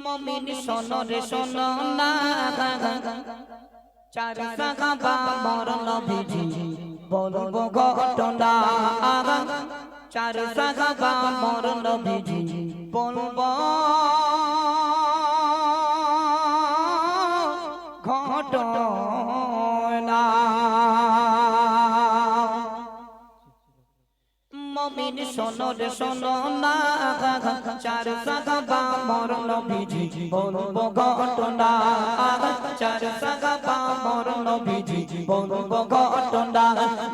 মুমিন শোনো রে শোনো না, চার সাহাবা মোর নবীজি বলবো ঘটনা। চার সাহাবা মোর নবীজি বলবো ঘটনা। মুমিন শোনো রে শোনো না, চার সাহাবা মোর নবীজি বলবো ঘটনা। চার সাহাবা মোর নবীজি বলবো ঘটনা।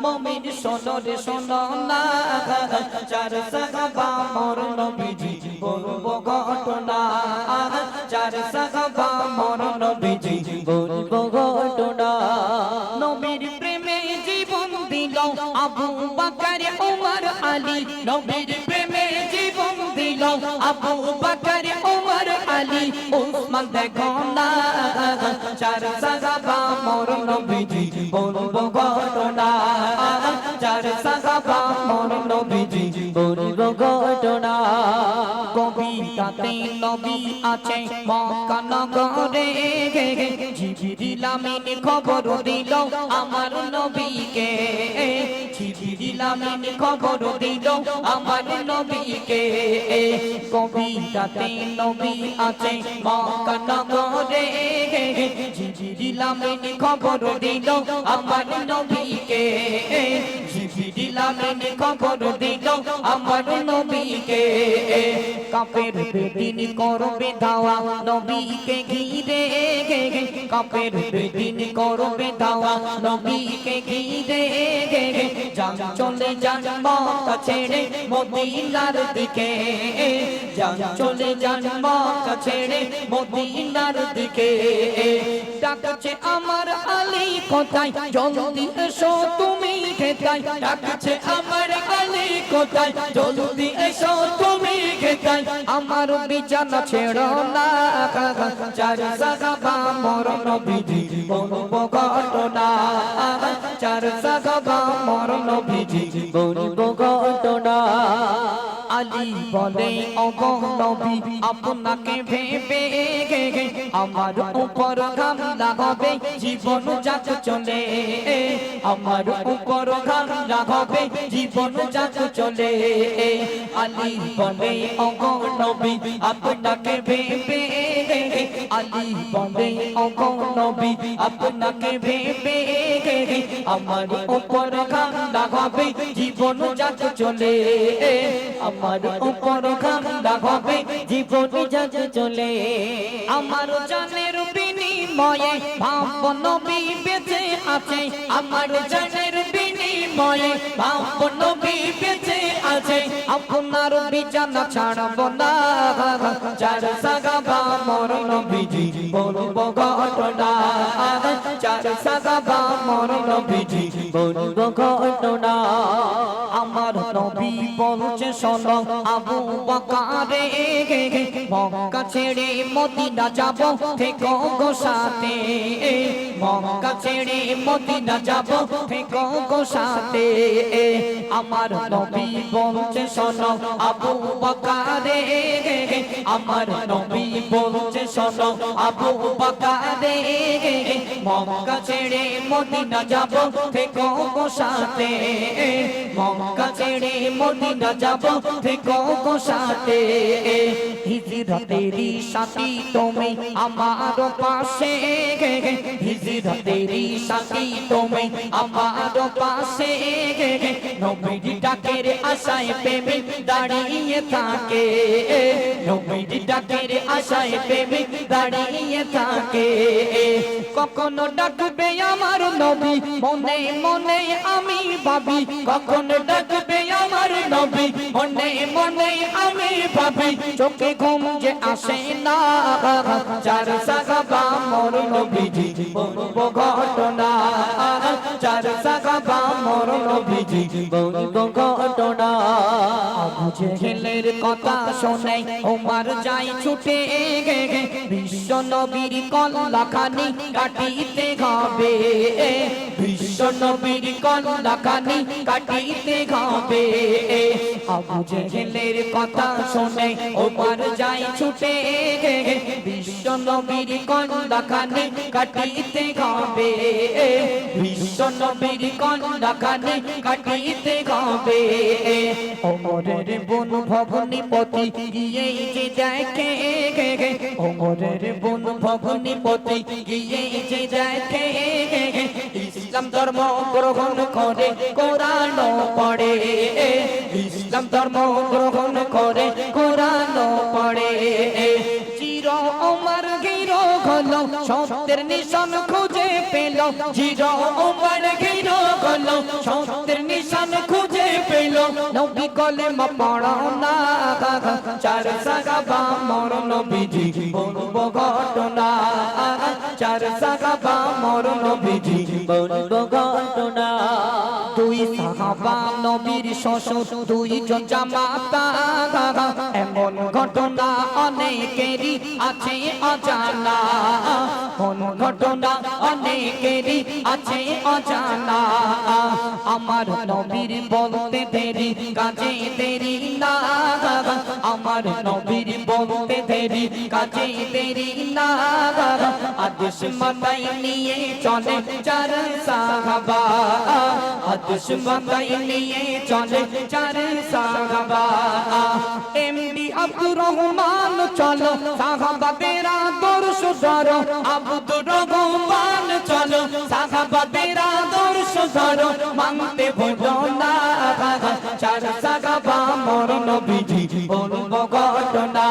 মুমিন শোনো রে শোনো না, চার সাহাবা মোর নবীজি বলবো ঘটনা। চার সাহাবা মোর নবীজি বলবো ঘটনা। নবীর প্রেমে জীবন দিল আবু বকর ওমর আলী। নবীর প্রেমে জীবন দিল আবু বকর ওমর আলী। উসমান দেখো না, চার সাহাবা মোর নবীজি বলবো ঘটনা। চার সাহাবা মোর নবীজি বলবো ঘটনা। কবিতাতে নবী আছে মক্কা নগরে, জিবরিল আমিন খবর দিল আমার নবীকে। জিবরিল আমিন খবর দিল আমার নবীকে। কবিতাতে নবী আছে মক্কা নগরে, জিবরিল আমিন খবর দিল আমার নবীকে। জিবরিল আমিন খবর দিল আমার নবীকে। কাফের বেদিন করবে দাওয়া নবীকে ঘিরে, কাফের বেদিন করবে দাওয়া নবীকে ঘিরে। জান চলে যান মক্কা ছেড়ে মদিনার দিকে, জান চলে যান মক্কা ছেড়ে মদিনার দিকে। ডাকছে আমার আলী কোথায়, জলদি এসো তুমি কোথায়। ডাকছে আমার আলী কোথায়, জলদি এসো তুমি কোথায়। আমার বিছানা ছেড়ো না, চার সাহাবা মোর নবীজি বলবো ঘটনা। চার সাহাবা মোর নবীজি বলবো ঘটনা। আলী বলে ওগো নবী আপনাকে ভেবে আমার উপর ঘাম লাগাবে জীবন যাক চলে। আমার উপর ঘাম লাগাবে জীবন যাক চলে। আলী বলে ওগো নবী আপনাকে ভেবে, আলী বলে ওগো নবী আপনাকে ভেবে আমার উপর ঘাম লাগাবে জীবন যাক চলে। আমার উপর ঘাম লাগাবে জীবন যাক চলে। আমার জানের বিনিময়ে ভাব নবী বেঁচে আছে। আমার জানের বিনিময়ে ভাব নবী বেঁচে আছে। আপনার বিছানা ছাড়ব না, চার সাহাবা মোর নবীজি বলবো ঘটনা। চার সাহাবা মোর নবীজি বলবো ঘটনা। আমার নবী বলছে শোনো আবু বকরে, মক্কা ছেড়ে মদিনা যাব থেকো গো সাথে। মক্কা ছেড়ে মদিনা যাব থেকো গো সাথে। আমার নবী বলছে শোনো আবু বকরে, আমার নবী বলছে শোনো আবু বকরে। মক্কা ছেড়ে মদিনা যাব থেকো গো সাথে। মক্কা ছেড়ে মদিনা যাব থেকো গো সাথে। হিজরতেরি সাথী তুমি আমার পাশে, হিজরতেরি সাথী তুমি আমার পাশে। নবীর ডাকের আশায় প্রেমিক দাঁড়িয়ে থাকে, নবীর ডাকের আশায় প্রেমিক দাঁড়িয়ে থাকে। কখনো ডাকবে আমার নবী মনে মনে আমি ভাবি, কখনো ডাকবে আমার নবী মনে মনে আমি ভাবি। চোখে ঘুম যে আসে না, চার সাহাবা মোর নবীজি বলবো ঘটনা। চার সাহাবা মোর নবীজি বলবো ঘটনা। আবু জেহেলের কথা শুনে ওমর যায় ছুটে, বিশ্ব নবীর কল্লাখানি কাটিতে হবে, বিশ্ব নবীর কল্লাখানি কাটিতে হবে। আবু জেহেলের কথা শুনে ওমর যায় ছুটে, বিশ্ব নবীর কল্লাখানি কাটিতে হবে, বিশ্ব নবীর কল্লাখানি কাটিতে হবে। ওমরের বোন ভগ্নিপতি গিয়ে যে দেখে, ওমরের বোন ভগ্নিপতি গিয়ে যে দেখে, ইসলাম ধর্ম গ্রহণ করে কোরআন পড়ে, ইসলাম ধর্ম গ্রহণ করে কোরআন পড়ে। চির ওমর গিরো হলো, সত্যের নিশান খুঁজে পেল, চির ওমর গিরো হলো, সত্যের নিশান খুঁজে পেল। নবী কলেমা পড়ো না, চার সাহাবা মর নবীজি বলবো ঘটনা, চার সাহাবা মর নবীজি বলবো ঘটনা। দুই সাহাবা নবীর শ্বশুর, দুইজন জামাতা, এমন ঘটনা অনেকেরই আছে অজানা, কোন ঘটনা অনেকেরই আছে অজানা। আমার নবীর বলতে দেরি কাজে দেরি না, আমার নবীর বলতে দেরি কাজে দেরি না। আদেশ মাথায় নিয়ে চলে চার সাহাবা, আদেশ মাথায় নিয়ে চলে চার সাহাবা। এমডি আব্দুর রহমান চলো সাহাবাদের আদর্শ ধরো, আব্দুর রহমান চলো সাহাবাদের আদর্শ ধরো, মানতে ভুলো না, চার সাহাবা মর নবীজি বলবো ঘটনা,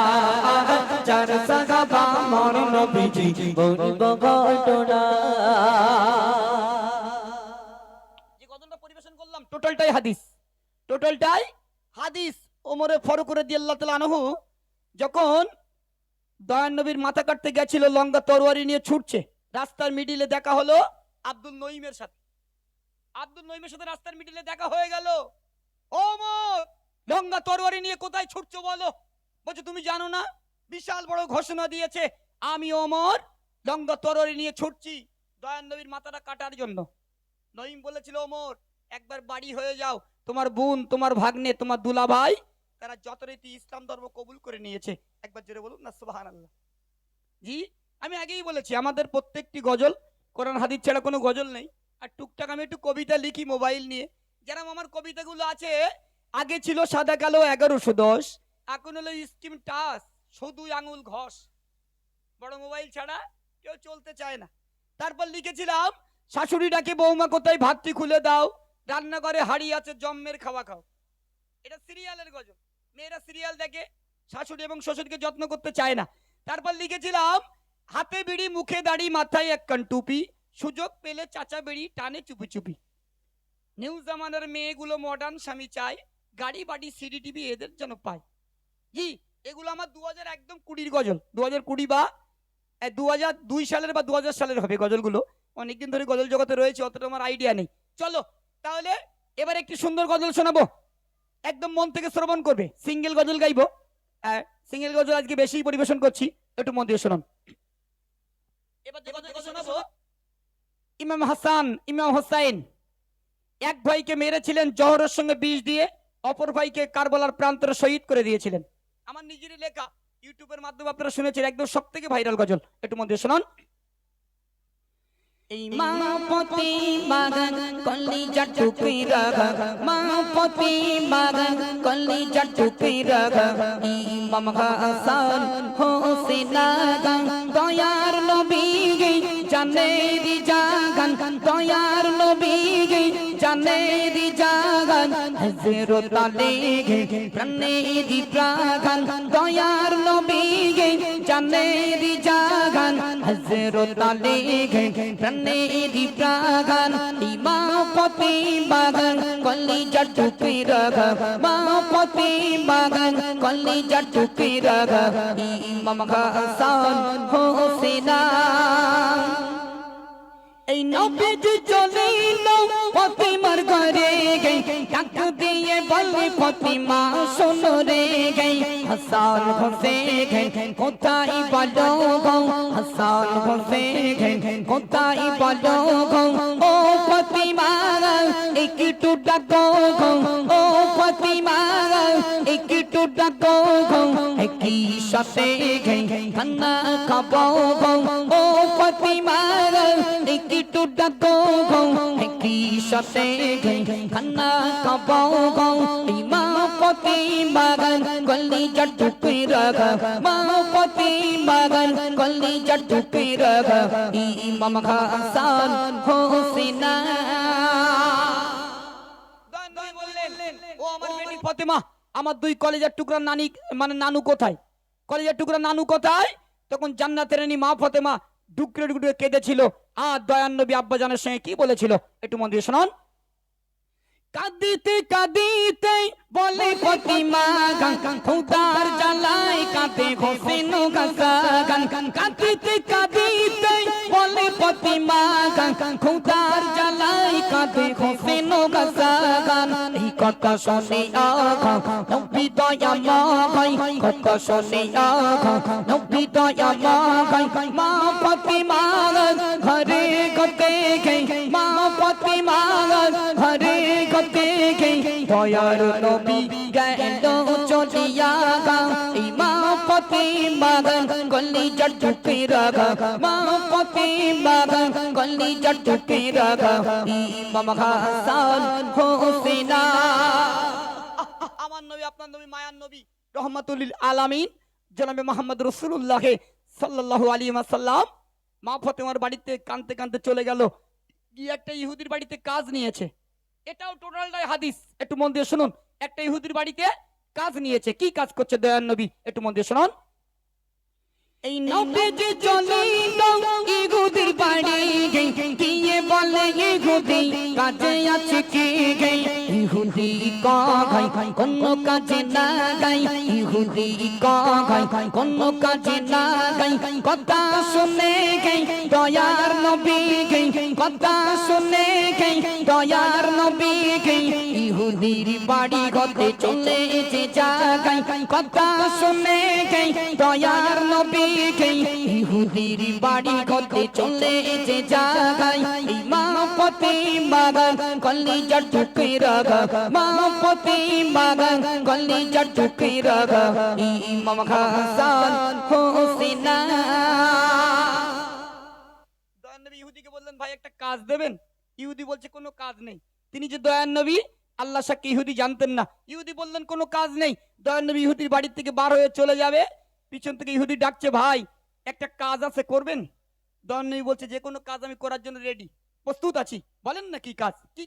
চার সাহাবা মর নবীজি বলবো ঘটনা। যে গজলটা পরিবেশন করলাম টোটালটাই হাদিস, টোটালটাই হাদিস। ওমরে ফারুক রাদিয়াল্লাহু তাআলা আনহু যখন দয়ান নবীর মাথা কাটতে গেছিল, লঙ্কা তরবারি নিয়ে ছুটছে, রাস্তার মিডিলে দেখা হলো আব্দুল নঈমের সাথে, আব্দুল নঈমের সাথে রাস্তার মিডিলে দেখা হয়ে গেল। ওমর লঙ্কা তরবারি নিয়ে কোথায় ছুটছো বলো? বলছে তুমি জানো না, বিশাল বড় ঘোষণা দিয়েছে, আমি ওমর লঙ্কা তরবারি নিয়ে ছুটছি দয়ান নবীর মাথাটা কাটার জন্য। নঈম বলেছিল ওমর একবার বাড়ি হয়ে যাও, তোমার বোন, তোমার ভাগ্নে, তোমার দুলা ভাই তারা যথারীতি ইসলাম ধর্ম কবুল করে নিয়েছে। একবার জোরে বলুন না সুবহানাল্লাহ। জি আমি আগেই বলেছি আমাদের প্রত্যেকটি গজল কোরআন হাদিস ছাড়া কোনো গজল নেই। আর টুকটাক আমি একটু কবিতা লিখি মোবাইল নিয়ে, যেরকম আমার কবিতাগুলো আছে, আগে ছিল সাদা কালো 1110, এখন হলো স্কিম টাচ শুধু আঙুল ঘষ, বড় মোবাইল ছাড়া কেউ চলতে চায় না। তারপর লিখেছিলাম শাশুড়িটাকে বৌমা কোথায় ভাতটি খুলে দাও, রান্নাঘরে হাড়ি আছে জম্মের খাওয়া খাও। এটা সিরিয়ালের গজল, মেয়েরা সিরিয়াল দেখে, শাশুড়ি এবং শ্বশুরকে যত্ন করতে চায় না। তারপর লিখেছিলাম হাতে বিড়ি মুখে দাড়ি মাথায় এক কান টুপি, সুযোগ পেলে চাচা বিড়ি টানে চুপি চুপি। নিউ জামানার মেয়েগুলো মডার্ন স্বামী চায়, গাড়ি বাড়ি সিডি টিভি এদের যেন পায়। জি এগুলো আমার 2020 গজল, 2020 বা 2002 সালের বা 2000 সালের হবে গজলগুলো। অনেকদিন ধরে গজল জগতে রয়েছে, অতটা আমার আইডিয়া নেই। চলো তাহলে এবার একটি সুন্দর গজল শোনাবো, একদম মন থেকে শ্রবণ করবে। সিঙ্গেল গজল গাইবো, সিঙ্গেল গজল আজকে বেশি পরিবেশন করছি, একটু মন দিয়ে শুনুন। এবার যে গজল শোনাবো, ইমাম হাসান ইমাম হোসাইন এক ভাইকে মেরেছিলেন জহরের সঙ্গে বিষ দিয়ে, অপর ভাইকে কারবালার প্রান্তরে শহীদ করে দিয়েছিলেন। আমার নিজেরই লেখা, ইউটিউবের মাধ্যমে আপনারা শুনেছেন, একদম সবথেকে ভাইরাল গজল, একটু মন দিয়ে শুনুন। এই মা পতি বাগান কলিজা টুপি রাগা, মা পতি বাগান কলিজা টুপি রাগা, ইমাম হাসান হোসেন আগা, দয়ার নবী জানেরি জাগান, দয়ার নবী জানেরি জাগান, হযরত আলী প্রাণেরি প্রাগান, দয়ার নবী জানেরি জাগান, হযরত আলী প্রাণেরি প্রাগান, ইমাম পতি বাগান কলিজা টুপি রাগা, মা পতি বাগান কলিজা টুপি রাগা, ইমাম হাসান হোসেন। এই নবীজি চলিল ফাতিমার ঘরে গে ডাক দিয়ে বলে ফাতিমা শোনো রে গে হাসান হোসেন কোথায় বলো গো হাসান হোসেন কোথায় বলো গো ও ফাতিমা একটু ডাকো গো ও ফাতিমা একটু ডাকো গো একই সাথে খানা খাবো গো ও ফাতিমা একটু ডাকো গো একই সাথে খানা খাবো গো মা ফাতিমা গলি জটুকে রাখা মা ফাতিমা গলি জটুকে রাখা ইমাম হাসান হোসেনা ও আমার বেটি ফাতেমা আমার দুই কলেজের টুকরা নানি মানে নানু কোথায় কলেজের টুকরা নানু কোথায় তখন জান্নাতের রানী মা ফাতেমা ডুকরে ডুকরে কেঁদেছিল আর দয়ার নবী আব্বাজানের সঙ্গে কি বলেছিল একটু মন দিয়ে শুনুন কাঁদিতে কাঁদিতে বলে ফাতিমা খুদার জ্বালায় কাঁদে হোসেন গান কাঁদিতে কাঁদিতে বলে ফাতিমা খুদার জ্বালায় কাঁদে হোসেন গান এই কথা শুনে আগা নবী দয়া মাগাই কথা শুনে আগা নবী দয়া মাগাই মা ফাতিমা ঘরে গতে গই মা ফাতিমা ঘরে গতে গই দয়ার নবী গেল চলিয়া গা এই মা ফাতিমা গলি জটুকে রাখা মা ফাতিমা গলি জটুকে রাখা ইমাম হাসান হোসেনা আমার নবী আপনার নবী মায়ার নবী রহমাতুল লিল আলামিন জনাবে মুহাম্মদ রাসূলুল্লাহ সাল্লাল্লাহু আলাইহি ওয়াসাল্লাম মা ফাতেমার বাড়িতে কাঁদতে কাঁদতে চলে গেল গিয়ে একটা ইহুদির বাড়িতে কাজ নিয়েছে এটাও টোটালটাই হাদিস একটু মন দিয়ে শুনুন একটা ইহুদির বাড়িতে কাজ নিয়েছে কি কাজ করছে দয়ার নবী একটু মন দিয়ে শুনুন এই নবীজি চলিল ইহুদির বাড়ি গিয়ে বলে ইহুদি কাজে আছে কি ইহুদি কাগাই কোন কাজে না গাই ইহুদি কাগাই কোন কাজে না গাই কথা শুনে গাই দয়ার নবী গাই কথা শুনে গাই দয়ার নবী গাই ইহুদির বাড়ি গতে চলে যে জাগাই কথা শুনে গাই দয়ার নবী ইহুদির বাড়ি গতে চলে যে জাগাই মা ফাতিমা গলি জটুকে রাখা মা ফাতিমা গলি জটুকে রাখা ইমাম হাসান হোসেনা দয়ার নবী ইহুদিকে বললেন ভাই একটা কাজ দেবেন ইহুদি বলছে কোনো কাজ নেই তিনি যে দয়ার নবী আল্লাহ সাক্ষী ইহুদি জানতেন না ইহুদি বললেন কোনো কাজ নেই দয়ার নবী ইহুদির বাড়ি থেকে বার হয়ে চলে যাবে পিছন থেকে ইহুদি ডাকছে ভাই একটা কাজ আছে করবেন দয়ার নবী বলছে যে কোনো কাজ আমি করার জন্য রেডি প্রস্তুত আছি বলেন না কি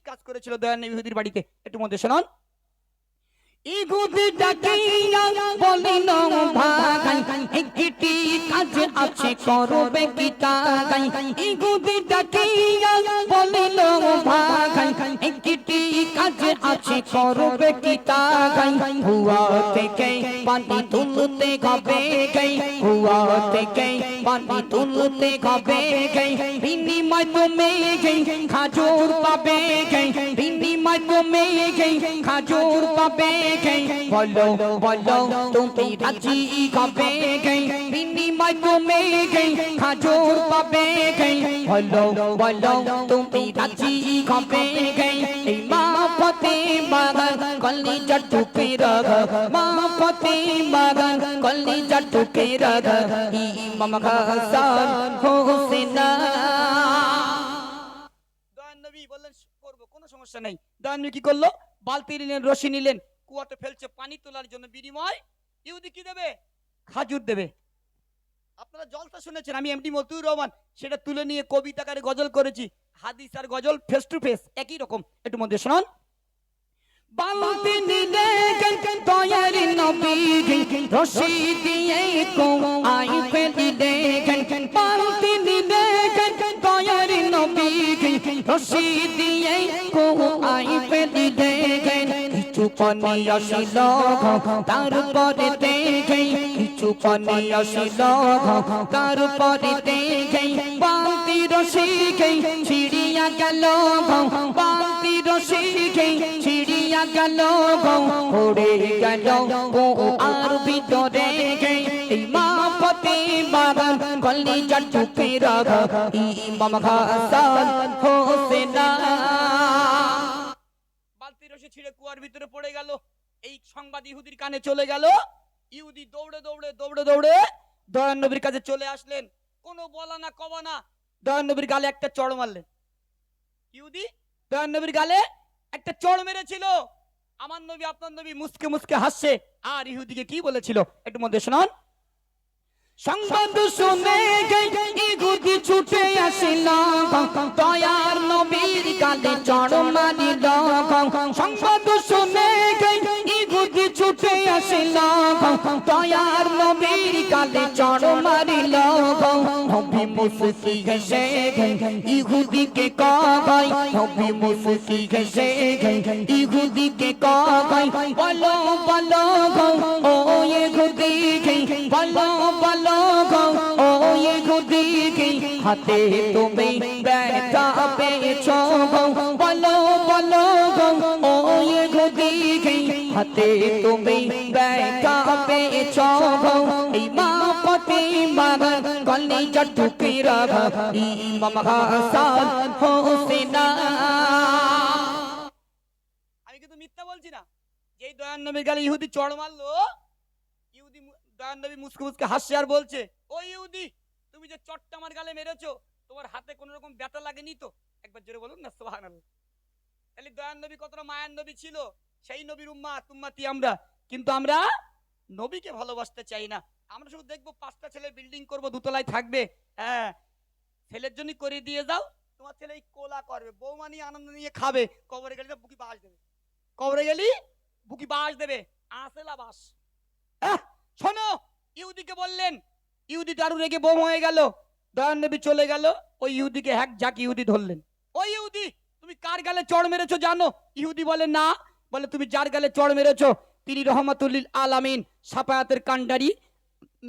কাজ করেছিল দয়ার নবী ইহুদির বাড়িতে একটু মধ্যে শুনুন ইহুদি ডাকিয়া বলিল ভাই একটি কাজ আছে করবে কি তাই ইহুদি ডাকিয়া বলিল ভাই একটি কাজ আছে করবে কি তাই হুয়া থেকে পানি তুলতে হবে হুয়া থেকে পানি তুলতে হবে বিনিময় তুমি খাজুর পাবে বিনিময় তুমি খাজুর পাবে বলো বলো তুমি রাজি হবে বিনিময় তুমি খাজুর পাবে বলো বলো তুমি রাজি হবে এই মা ফাতিমা গলি জটুকে রাখা মা ফাতিমা গলি জটুকে রাখা ইমাম হাসান হোসেনা দয়ার নবী বললেন করবো কোনো সমস্যা নেই দয়ার নবী কি করলো বালতি নিলেন রশি নিলেন কুয়াতে ফেলছে পানি তোলার জন্য বিনিময় ইহুদি কি দেবে খাজুর দেবে আপনারা জলসা শুনেছেন আমি এমডি মতিউর রহমান সেটা তুলে নিয়ে কবিতাকারে গজল করেছি হাদিস আর গজল ফেস টু ফেস একই রকম একটু মধ্যে শুনুন বালতি নিলে দয়ার নবী রশি দিয়ে আই ফেলিলে বালতি নিলে দয়ার নবী রশি দিয়ে আই ফেলিলে কিছু পানি আসিল তারপরে দেখে কিছু পানি আসিল তারপরে দেখে বালতির রশিকে ছিড়িয়া গেল বালতি রশিকে ছিড়িয়া গেল পড়ে গেল আর ভিতরে এই মা পতি বাগান কলিজা টুকে রাখা ইমাম হাসান হোসেনা। বালতি রশি ছিঁড়ে কুয়ার ভিতরে পড়ে গেল। এই সংবাদ ইহুদির কানে চলে গেল। ইহুদি দৌড়ে দৌড়ে দৌড়ে দৌড়ে দয়ান নবীর কাছে চলে আসলেন। কোনো বলা না কবা না দয়ান নবীর গালে একটা চড় মারলেন। ইহুদি দয়ান নবীর গালে একটা চড় মেরেছিল। আমার নবী আপনার নবী মুসকে মুসকে হাসছে। আর ইহুদিকে কি বলেছিল একটু মধ্যে শোনান। সংবাদ শুনে ইহুদি ছুটে আসিল দয়ার নবীর গালে চড় মারিল। সংবাদ শুনে ইহুদি ছুটে আসিল দয়ার নবীর গালে চড় মারিল। নবী মুসকি হেসে ইহুদিকে কয়, নবী মুসকি হেসে ইহুদিকে কয়, বলো বলো ও ইহুদি বলো বলো ও ইহুদি হাতে তুমি ব্যথা পেয়েছো, বলো বলো ও ইহুদি হাতে তুমি ব্যথা পেয়েছো। এই মা পতি বাগান কলিজা টুকে রাখা ইমাম হাসান হোসেনা। আমি কিন্তু মিথ্যা বলছি না। যেই দয়ান নবীর গালে ইহুদি চড় মারলো, ইহুদি দয়ান নবী মুসকে মুসকে হাসছে আর বলছে, ও ইহুদি তুমি যে চটটা আমার গালে মেরেছো তোমার হাতে কোন রকম ব্যথা লাগেনি তো? একবার জোরে বলুন না সুবহানাল্লাহ। তাহলে দয়ান নবী কতটা মায়ার নবী ছিল। সেই নবীর উম্মতি আমরা, কিন্তু আমরা নবীকে ভালোবাসতে চাই না। আমরা শুধু দেখবো 5টা ছেলে বিল্ডিং করব, দুতলায় থাকবে। হ্যাঁ, ছেলের জন্য করে দিয়ে যাও, তোমার ছেলে এই কোলা করবে, বৌমা নিয়ে আনন্দ নিয়ে খাবে, কবরে গেলে বুকি বাস দেবে, কবরে গেলি বুকি বাস দেবে, আসেলা বাস। শোনো, ইহুদিকে বললেন। ইহুদি দারু রেগে বোম হয়ে গেল। দয়ান নবী চলে গেল, ওই ইহুদিকে হ্যাক ঝাঁক ইহুদি ধরলেন। ওই ইহুদি তুমি কার গালে চড় মেরেছো জানো? ইহুদি বলে না। বলে তুমি যার গালে চড় মেরেছো তিনি রহমাতুল্লিল আলামিন, সাফায়াতের কান্ডারি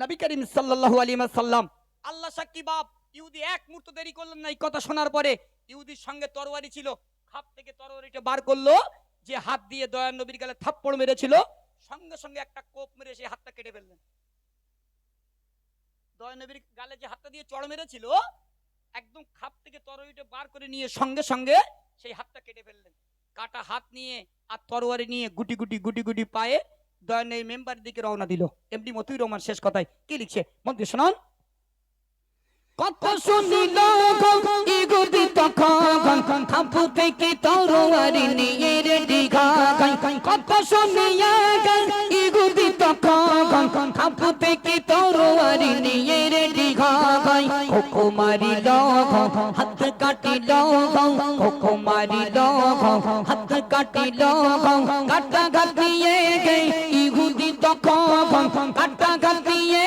নবী করিম সাল্লাল্লাহু আলাইহি ওয়াসাল্লাম। আল্লাহ সাক্ষী বাপ, ইহুদি এক মুহূর্ত দেরি করলেন না। এই কথা শোনার পরে ইহুদির সঙ্গে তরবারি ছিল, খাপ থেকে তরবারিটা বার করলো। যে হাত দিয়ে দয়ান নবীর গালে থাপ্পড় মেরেছিল, সঙ্গে সঙ্গে একটা কোপ মেরে সেই হাতটা কেটে ফেললেন। দয়ান নবীর গালে যে হাতটা দিয়ে চড় মেরেছিল, একদম খাপ থেকে তরবারিটা বার করে নিয়ে সঙ্গে সঙ্গে সেই হাতটা কেটে ফেললেন। কাটা হাত নিয়ে আর তরবারি নিয়ে গুটি গুটি গুটি গুটি পায়ে দয়ান নবী মেম্বার দিকে রওনা দিল। এমডি মতিউর রহমান শেষ কথায় কি লিখছে মধ্যে শোনান। কত শুনিল ইহুদি তখন খাপু থেকে তরবারি নিয়ে রেডি গায়। কত শুনিয়া ইহুদি তখন খাপু থেকে তরবারি নিয়ে রেডি গায়। খোকো মারিল হাত কাটিল, খোকো মারিল হাত কাটিল, কাটা ঘাটিয়ে ইহুদি তখন কাটা ঘাটিয়ে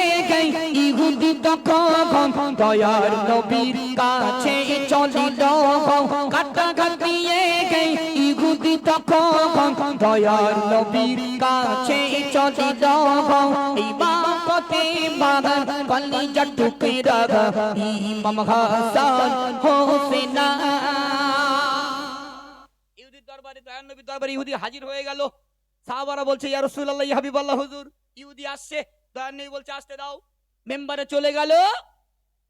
ইহুদি তখন দয়ার নবীর কাছে চলিল, কাটা ঘাটিয়ে ইহুদি তখন দয়ার নবীর কাছে চলিল। এই মা পতি বাগান কলিজা টুকে রাখা ইমাম হাসান হোসেনা। ইহুদির দরবারে দয়ান নবীর দরবারে ইহুদি হাজির হয়ে গেল। সাহাবারা বলছে ইয়া রাসূলুল্লাহ ইয়া হাবিবাল্লাহ হুজুর। ইহুদি আসছে, দয়ান নবী বলছে আসতে দাও। মেম্বারে চলে গেল।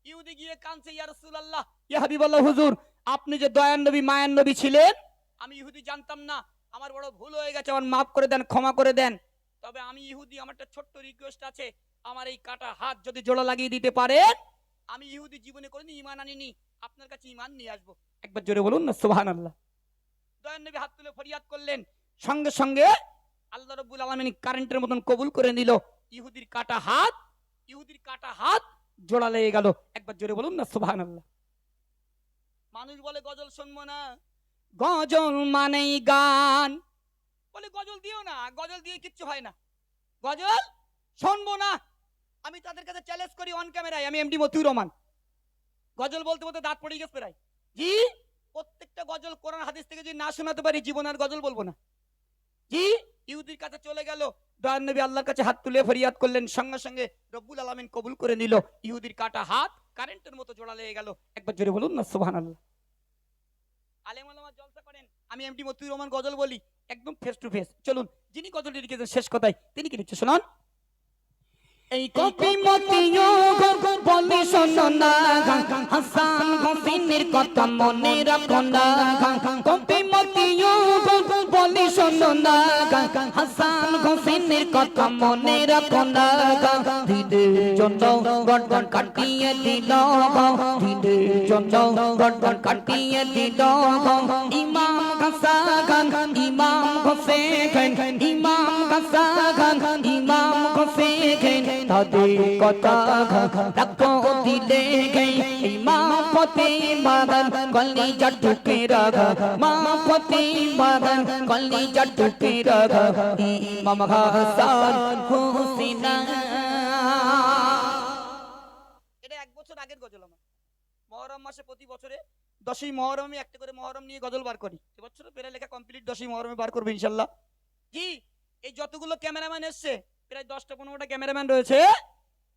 ইহুদি গিয়ে কাঁদছে, ইয়া রাসূলুল্লাহ ইয়া হাবিবাল্লাহ হুজুর, আপনি যে দয়ান নবী মায়ান নবী ছিলেন, আমি ইহুদি জানতাম না, আমার বড় ভুল হয়ে গেছে, আমার মাফ করে দেন, ক্ষমা করে দেন। তবে আমি ইহুদি, আমার একটা ছোট্ট রিকোয়েস্ট আছে, আমার এই কাটা হাত যদি জোড়া লাগিয়ে দিতে পারেন, আমি ইহুদি জীবনে কোনোদিন ঈমান আনিনি, আপনার কাছে ঈমান নিয়ে আসবো। একবার জোরে বলুন না সুবহানাল্লাহ। দয়ান নবী হাত তুলে ফরিয়াদ করলেন। সঙ্গে সঙ্গে আল্লাহ রাব্বুল আলামিন কারেন্টের মতন কবুল করে নিল। ইহুদির কাটা হাত জোড়া লেগে গেল। একবার জোরে বলুন না সুবহানাল্লাহ। মানুষ বলে গজল শুনবো না, গজল মানেই গান। বলে গজল দিও না, গজল দিয়ে কিচ্ছু হয় না, গজল শুনবো না। আমি তাদের কাছে চ্যালেঞ্জ করি অন ক্যামেরায়, আমি এমডি মতিউর রহমান। গজল বলতে বলতে দাঁত পড়ে গেছে প্রায়। জি, প্রত্যেকটা গজল কোরআন হাদিস থেকে যদি না শোনাতে পারি, জীবন আর গজল বলবো না। জি, ইহুদির কাছে চলে গেল। দয়ান নবী আল্লাহর কাছে হাত তুলে ফরিয়াদ করলেন। সঙ্গে সঙ্গে রব্বুল আলামিন কবুল করে নিল। ইহুদির কাটা হাত কারেন্টের মতো জোড়া লেগে গেল। একবার জোরে বলুন না সুবহানাল্লাহ। আলেম ওলামা জলসা করেন, আমি এমডি মতিউর রহমান গজল বলি একদম ফেস টু ফেস। চলুন, যিনি গজলটি লিখেছেন শেষ কথায় তিনি কি লিখছে শুনুন। এই কবি মতিউর বলি শোনো না, হাসান হোসেনের কথা মনে রাখো না। কবি মতিউর বলি শোনো না, হাসান হোসেনের কথা মনে রাখো না। দিনের জন্য গর্দন কাটিয়ে দিল, দিনের জন্য গর্দন কাটিয়ে দিল। ইমাম হাসান, ইমাম হোসেন, ইমাম হাসান, ইমাম হোসেন, তাদের কথা রাখো দিলে গে। মা ফাতেমার কলিজা টুকে রাখা, মা ফাতেমার কলিজা টুকে রাখা। ইমাম হাসান হোসেন। এটা 1 বছর আগের গজল আমার। মুহররম মাসে প্রতি বছরে 10ই মুহররমে একটা করে মুহররম নিয়ে গজল বার করি। এবছর প্রায় লেখা কমপ্লিট, 10ই মুহররমে বার করব ইনশাআল্লাহ। জি, এই যতগুলো ক্যামেরাম্যান এসেছে প্রায় 10টা-15টা ক্যামেরাম্যান রয়েছে,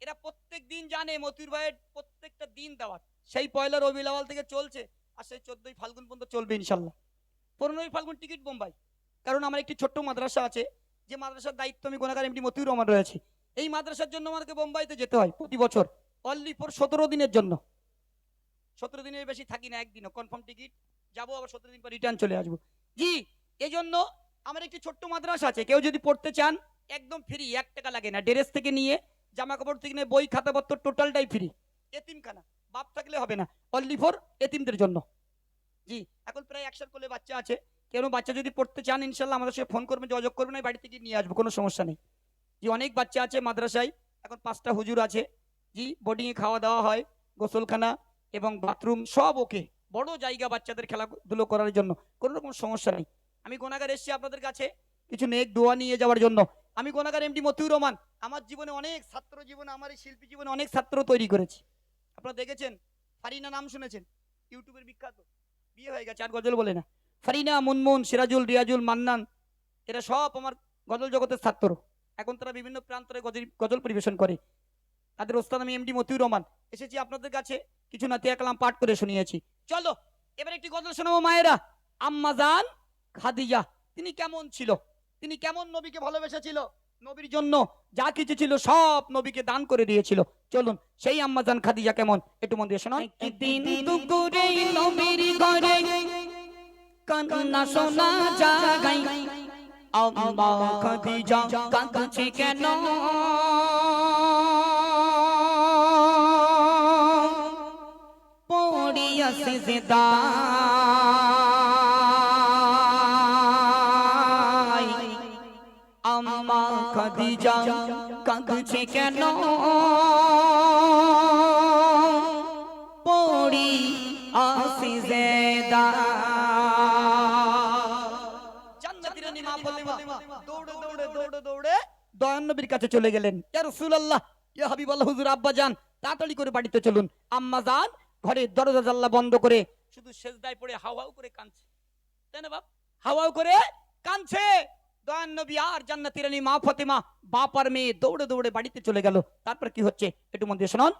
এরা প্রত্যেক দিন জানে মতিউর ভাইয়ের প্রত্যেকটা দিন দাওয়াত সেই পয়লা রবিউল আউয়াল থেকে চলছে আর সেই 14ই ফাল্গুন পর্যন্ত চলবে ইনশাআল্লাহ। 15ই ফাল্গুন টিকিট বোম্বাই, কারণ আমার একটি ছোট্ট মাদ্রাসা আছে, যে মাদ্রাসার দায়িত্ব আমি গুনাহগার এমডি মতিউর রহমান রয়েছে। এই মাদ্রাসার জন্য আমাকে বোম্বাইতে যেতে হয় প্রতি বছর, অনলি ফর 17 দিনের জন্য। 17 দিনের বেশি থাকি না, একদিনও কনফার্ম টিকিট, যাবো আবার 17 দিন পর রিটার্ন চলে আসবো। জি, এই জন্য আমার একটি ছোট্ট মাদ্রাসা আছে, কেউ যদি পড়তে চান একদম ফ্রি, 1 টাকা লাগে না। ড্রেস থেকে নিয়ে জামা কাপড় থেকে নিয়ে বই খাতাপত্র টোটালটাই ফ্রি। এতিমখানা, বাপ থাকলে হবে না, অনলি ফর এতিমদের জন্য। জি, এখন প্রায় 100 কোলে বাচ্চা আছে, কেন বাচ্চা যদি পড়তে চান ইনশাল্লাহ আমাদের সাথে ফোন করবেন, যোগাযোগ করবেন, বাড়ি থেকে নিয়ে আসবো, কোনো সমস্যা নেই। জি, অনেক বাচ্চা আছে মাদ্রাসায়, এখন 5টা হুজুর আছে। জি, বোর্ডিংয়ে খাওয়া দাওয়া হয়, গোসলখানা এবং বাথরুম সব ওকে, বড় জায়গা বাচ্চাদের খেলাধুলো করার জন্য, কোনো রকম সমস্যা নেই। আমি গুনাহগার এসেছি আপনাদের কাছে কিছু নেক দোয়া নিয়ে যাওয়ার জন্য। আমি গুনাহগার এমডি মতিউর রহমান আমার জীবনে অনেক ছাত্র জীবনে, আমার এই শিল্পী জীবনে অনেক ছাত্র তৈরি করেছি। আপনারা দেখেছেন, ফারিনা নাম শুনেছেন, ইউটিউবের বিখ্যাত, বিয়ে হয়ে গেছে আর গজল বলে না। ফারিনা, মুনমুন, সিরাজুল, রিয়াজুল, মান্নান, এরা সব আমার গজল জগতের ছাত্র। এখন তারা বিভিন্ন প্রান্তরে গজল পরিবেশন করে। তাদের ওস্তাদ আমি এমডি মতিউর রহমান এসেছি আপনাদের কাছে কিছু নাতিয়া কালাম পাঠ করে শুনিয়েছি। চলো এবার একটি গজল শোনাবো মায়েরা। আম্মা জান খাদিজা, তিনি কেমন ছিল, তিনি কেমন নবীকে ভালোবেসেছিল, নবীর জন্য যা কিছু ছিল সব নবীকে দান করে দিয়েছিল। চলুন সেই আম্মা জান খাদিজা কেমন একটু মন দিয়ে শোনান। একদিন দুপুরে নবীর ঘরে কান্না শোনা জাগাই, আম্মা খাদিজা কাঁদছে কেন, পড়িয়া সিজদায়, আম্মা খাদিজা কাঁদছে কেন, পড়িয়া সিজদায়। জান্নাতের রানী মা ফাতেমা দৌড়ে দৌড়ে দৌড়ে দৌড়ে দয়ান নবীর কাছে চলে গেলেন। ইয়া রাসূলুল্লাহ, ইয়া হাবিবাল্লাহ, হুজুর আব্বা জান তাড়াতাড়ি করে বাড়িতে চলুন। আম্মা জান ঘরে দরজা জানলা বন্ধ করে শুধু সেজদায় পড়ে হাওয়াও করে কাঁদছে, তাই না বাপ, হাওয়াও করে কাঁদছে। দয়ান নবী আর জান্নাতের রানী মা ফাতেমা বাপ আর মেয়ে দৌড়ে দৌড়ে বাড়িতে চলে গেল। তারপর কি হচ্ছে একটু মন দিয়ে শুনুন।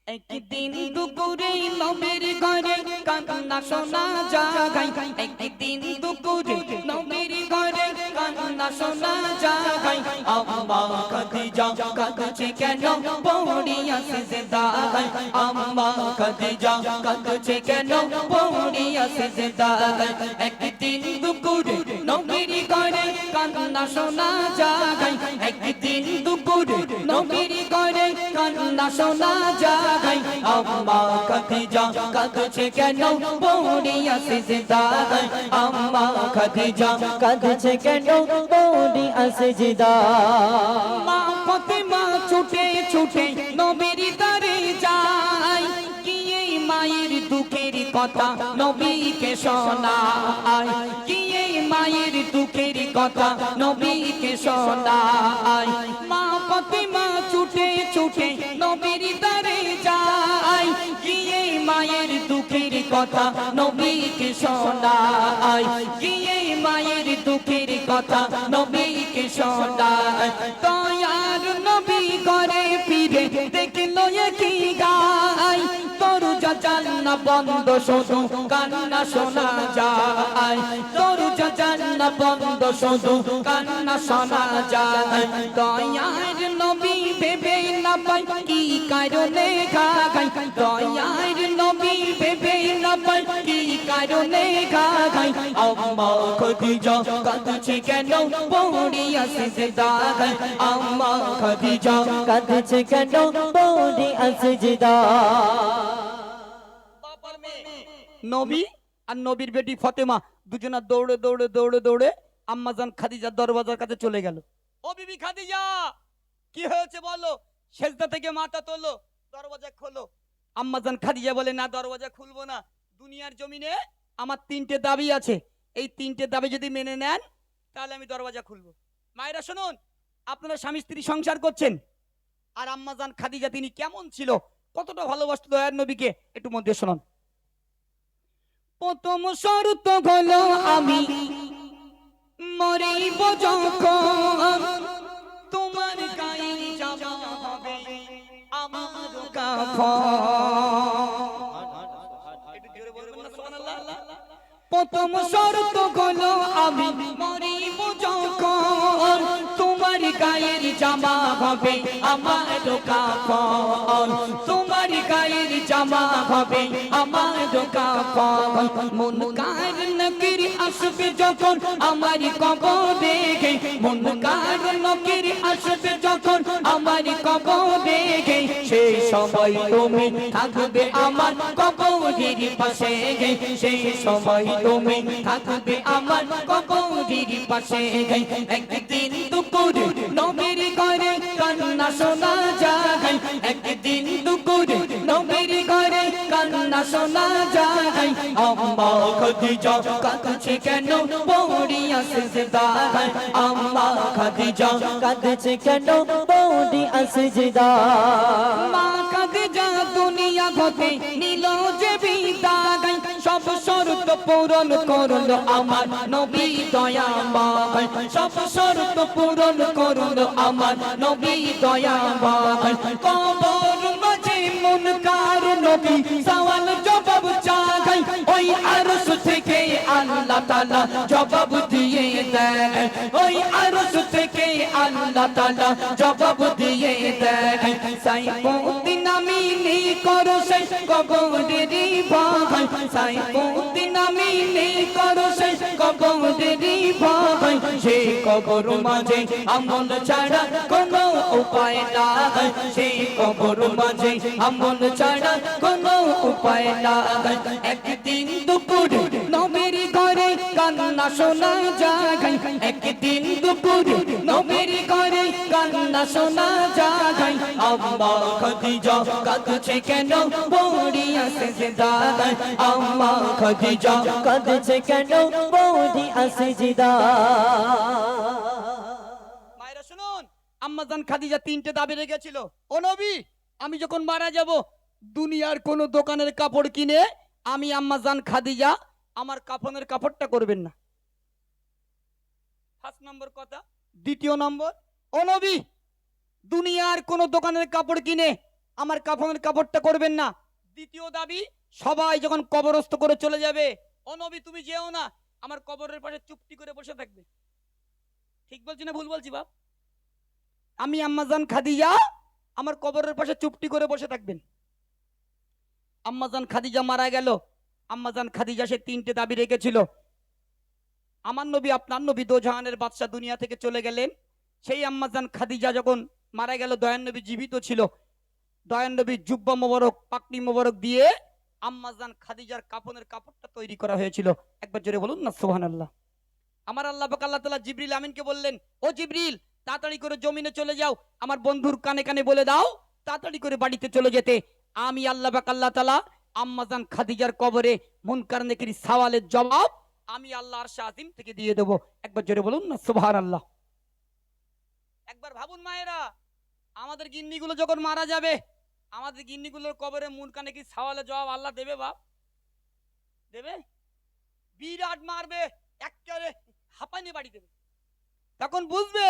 একদিন দুপুরে নবীর ঘরে কান্না শোনা জাগাই, একদিন দুপুরে নবীর ঘরে কান্না শোনা জাগাই, আম্মা খাদিজা কাঁদছে কেন, পড়িয়া সিজদায়, আম্মা খাদিজা কাঁদছে কেন, পড়িয়া সিজদায়। একদিন দুপুরে নবীর ঘরে কান্না শোনা জাগাই, একদিন দুপুরে নবীর ঘরে কান্না শোনা জাগাই, আম্মা খাদিজা কাঁদছে কেন, পড়িয়া সিজদায়, আম্মা খাদিজা কাঁদছে কেন, পড়িয়া সিজদায়। মা ফাতেমা ছুটে ছুটে নবীর দ্বারে যায়, গিয়ে মায়ের দুঃখের কথা নবীকে শোনায়, গিয়ে মায়ের দুঃখের কথা নবীকে শোনায়। মা ফাতেমা ছুটে ছুটে নবীর দ্বারে যায়, গিয়ে মায়ের দুঃখের কথা নবীকে শোনায়, গিয়ে মায়ের দুঃখের কথা নবীকে শোনায়। দয়ার নবী ঘরে ফিরে দেখলো একই গা, জান্না বন্ধ শুধু কান্না শোনা যায় দরজা জান্না বন্ধ শুধু কান্না শোনা যায় দয়ার নবী ভেবে না পাই কি কারণে গায় দয়ার নবী ভেবে না পাই কি কারণে গায় আম্মা খাদিজা কাঁদছে কেন পড়িয়া সিজদায় আম্মা খাদিজা কাঁদছে কেন পড়িয়া সিজদায় বাবার মেয়ে নবী আর নবীর বেটি ফাতেমা দুজনা দৌড়ে দৌড়ে দৌড়ে দৌড়ে আম্মাজান খাদিজার দরওয়াজার কাছে চলে গেল। ও বিবি খাদিজা, কি হয়েছে বলো? সেজদা থেকে মাথা তোলো, দরওয়াজা খোলো। আম্মাজান খাদিজা বলে, না, দরওয়াজা খুলবো না। দুনিয়ার জমিনে আমার 3টে দাবি আছে, এই 3টে দাবি যদি মেনে নেন তাহলে আমি দরওয়াজা খুলবো। মায়েরা শুনুন, আপনারা স্বামী স্ত্রী সংসার করছেন, আর আম্মাজান খাদিজা তিনি কেমন ছিল, কতটা ভালোবাসতো দয়ার নবীকে, একটু মন দিয়ে শুনুন। প্রথম শর্ত হলো আমি মরিব যখন তোমার গায়ে জামা হবে আমার কাফন। প্রথম শর্ত হলো আমি মরিব যখন তোমার গায়ের জামা হবে আমার কাফন তোমার গায়ের জামা হবে আমার কাফন। মুনকার নকির আসবে যখন আমার কবরে মুনকার নকির আসবে যখন আমার কবরে সেই সময় তুমি থাকবে আমার কবরের পাশে সেই সময় তুমি থাকবে আমার কবরের পাশে। একদিন দুপুর নবীর ঘরে কান্না শোনা যায় একদিন দুপুর নবীর ঘরে কান্না শোনা যায় আম্মা খাদিজা কাঁদছে কেন পড়িয়া সিজদায় আম্মা খাদিজা কাঁদছে কেন পড়িয়া সিজদায় মা খাদিজা দুনিয়া হতে নিল যে বিদায় সব শর্ত পূরণ করলো আমার নবী দয়াময় সব শর্ত পূরণ করলো আমার নবী দয়াময়। কবর মাঝে মুনকার নবী সওয়াল জবাব চাই ওই আরশ থেকে আল্লাহ তাআলা জবাব দিয়ে দেয় ওই আরশ থেকে আল্লাহ তাআলা জবাব দিয়ে দেয়। সাইফুদ্দিন আমিনী করো সেই কবরের ভাই সাইফুদ্দিন আমিনী করো সেই কবরের ভাই সেই কবর মাঝে আমল ছাড়া কোনো উপায় নাই সেই কবর মাঝে আমল ছাড়া কোনো উপায় নাই। একদিন দুপুর নবীর ঘরে কান্না শোনা যায় একদিন দুপুর নবীর ঘরে কান্না শোনা যায় আম্মা খাদিজা কাঁদছে কেন পড়িয়া সিজদায় আম্মা খাদিজা কাঁদছে কেন পড়িয়া সিজদায় মায়েরা শুনুন, আম্মাজান খাদিজা 3টে দাবি রেখেছিল। ও নবী, আমি যখন মারা যাব দুনিয়ার কোন দোকানের কাপড় কিনে আমি আম্মাজান খাদিজা আমার কাফনের কাপড়টা করবেন না। ফার্স্ট নম্বর কথা। দ্বিতীয় নম্বর, ও নবী, দুনিয়ার কোন দোকানের কাপড় কিনে আমার কাফনের কাপড়টা করবেন না। দ্বিতীয় দাবি, সবাই যখন কবরস্থ করে চলে যাবে, ও নবী তুমি যেও না, আমার কবরের পাশে চুপটি করে বসে থাকবে। ঠিক বলছি না ভুল বলছি বাপ? আমি আম্মাজান খাদিজা আমার কবরের পাশে চুপটি করে বসে থাকবেন। আম্মাজান খাদিজা মারা গেল। আম্মাজান খাদিজা সে 3টে দাবি রেখেছিল। আমার নবী আপনার নবী দোজাহানের বাদশা দুনিয়া থেকে চলে গেলেন। সেই আম্মাজান খাদিজা যখন মারা গেল, দয়ান নবী জীবিত ছিল। দয়ান নবী জুব্বা মোবারক পাকড়ি মোবারক দিয়ে আম্মাজান খাদিজার কাফনের কাপড়টা তৈরি করা হয়েছিল। একবার জোরে বলুন না সুবহানাল্লাহ। আমার আল্লাহ পাক আল্লাহ তাআলা জিবরিল আমিনকে বললেন, ও জিবরিল তাড়াতাড়ি করে জমিনে চলে যাও, আমার বন্ধুর কানে কানে বলে দাও তাড়াতাড়ি করে বাড়িতে চলে যেতে। আমি আল্লাহ পাক আল্লাহ তাআলা আম্মাজান খাদিজার কবরে মুনকার নেকির সওয়ালের জবাব আমি আল্লাহ আরশে আজিম থেকে দিয়ে দেব। একবার জোরে বলুন না সুবহানাল্লাহ। একবার ভাবুন মায়েরা, আমাদের গিন্নিগুলো যখন মারা যাবে, আমাদের গিন্নিগুলোর কবরে মুনকার নেকির সওয়ালের জবাব আল্লাহ দেবে বাপ? দেবে? বিরাট মারবে, একেবারে হাঁপানি বাড়ি দেবে। তখন বুঝবে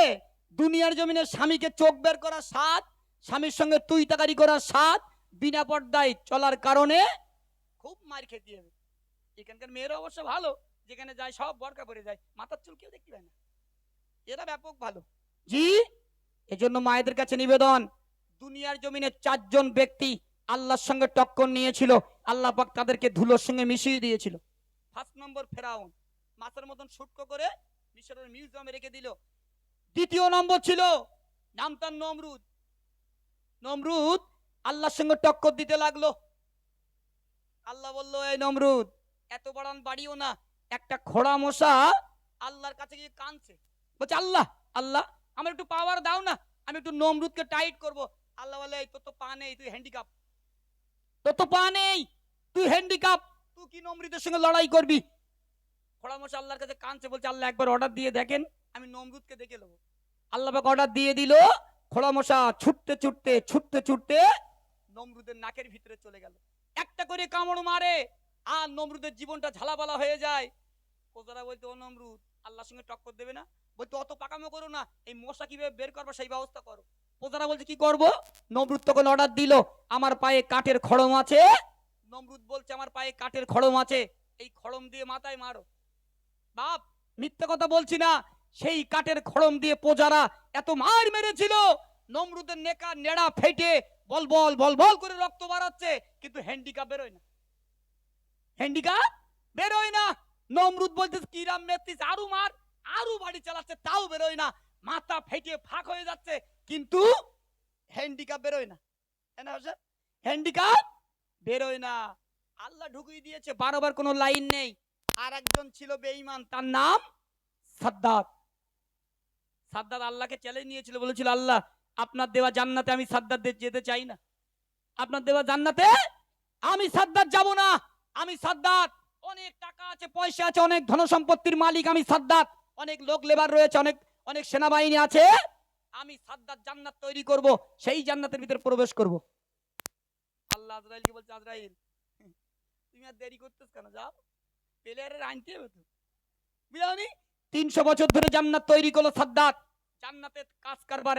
দুনিয়ার জমিনে স্বামীকে চোখ বের করা সাত, স্বামীর সঙ্গে তুই তাকারি করা সাত, বিনা পর্দায় চলার কারণে খুব মার খেতে হবে। এখানকার মেয়েরা অবশ্য ভালো, যেখানে যায় সব বরকা পরে যায়, মাথার চুল কেউ দেখতে পায় না, এরা ব্যাপক ভালো। জি, এজন্য মায়েদের কাছে নিবেদন, দুনিয়ার জমিনে 4 জন ব্যক্তি আল্লাহর সঙ্গে টক্কর নিয়েছিল, আল্লাহ পাক তাদেরকে ধুলোর সঙ্গে মিশিয়ে দিয়েছিল। ফার্স্ট নম্বর ফেরাউন, মাছের মতন শুটকো করে মিশরের মিউজিয়ামে রেখে দিল। দ্বিতীয় নম্বর ছিল নাম তার নমরুদ। নমরুদ আল্লাহর সঙ্গে টক্কর দিতে লাগলো। আল্লাহ বলল, এই নমরুদ এত বড় বাড়িও না, একটা খোড়া মশা আল্লাহর কাছে গিয়ে কাঁদছে, বলছে আল্লাহ আল্লাহ আমার একটু পাওয়ার দাও না, আমি একটু নমরুদকে টাইট করব। আল্লাহ বলে, এই তোর তো পা নেই, তুই হ্যান্ডিক্যাপ, তোর তো পা নেই, তুই হ্যান্ডিক্যাপ, তুই কি নমরুদের সঙ্গে লড়াই করবি? খোড়া মশা আল্লাহর কাছে কাঁদছে, বলছে আল্লাহ একবার অর্ডার দিয়ে দেখেন, আমি নমরুদকে দেখে নেবো। আল্লাহ পাক অর্ডার দিয়ে দিল। খোড়া মশা ছুটতে ছুটতে ছুটতে ছুটতে নমরুদের নাকের ভিতরে চলে গেল, একটা করে কামড় মারে আর নমরুদের জীবনটা ঝালাপালা হয়ে যায়। প্রজারা বলতে, ও নমরুদ আল্লাহর সঙ্গে টক্কর দেবে না? বলতে, অত পাকামো করো না, এই মশা কিভাবে বের করবো সেই ব্যবস্থা করো। প্রজারা বলছে, কি করব? নমরুদ তখন অর্ডার দিল, আমার পায়ে কাঠের খড়ম আছে। নমরুদ বলছে, আমার পায়ে কাঠের খড়ম আছে, এই খড়ম দিয়ে মাথায় মারো। বাপ মিথ্যে কথা বলছি না, সেই কাঠের খড়ম দিয়ে প্রজারা এত মার মেরেছিল, নমরুদের নেকা নেড়া ফেটে বল বল বল বল করে রক্ত বাড়াচ্ছে, কিন্তু হ্যান্ডিক্যাপ বেরোয় না, হ্যান্ডিক্যাপ বেরোয় না। নমরুদ বলতে, কি রাম মেত্রিস, আরু মার, আরু বাড়ি চালাচ্ছে, তাও বেরোয় না, মাথা ফেটে ফাঁক হয়ে যাচ্ছে, কিন্তু হ্যান্ডিক্যাপ বেরোয় না। হ্যান্ডিক্যাপ বেরোয় না। আল্লাহ ঢুকিয়ে দিয়েছে, বারবার কোনো লাইন নেই। আর একজন ছিল বেঈমান, তার নাম সাদ্দাত। সাদ্দাত আল্লাহকে চ্যালেঞ্জ নিয়েছিল, বলেছিল আল্লাহ আপনার দেওয়া জান্নাতে আমি সাদ্দাত যেতে চাই না, আপনার দেওয়া জান্নাতে আমি সাদ্দাত যাব না। আমি সাদ্দাত, অনেক টাকা আছে, পয়সা আছে, অনেক ধন সম্পত্তির মালিক আমি সাদ্দাত, অনেক লোক লেবার রয়েছে, অনেক অনেক সেনাবাহিনী আছে, আমি সাদ্দাত জান্নাত তৈরি করব, সেই জান্নাতের ভিতরে প্রবেশ করব। আল্লাহ আজরাইলকে বলছে, আজরাইল তুমি আর দেরি করতেছ কেন, যাও, প্লেয়ারের আনতে হবে তো, বুঝলি? 300 বছর ধরে জান্নাত তৈরি করলো সাদ্দাত, জান্নাতের কাজ কারবার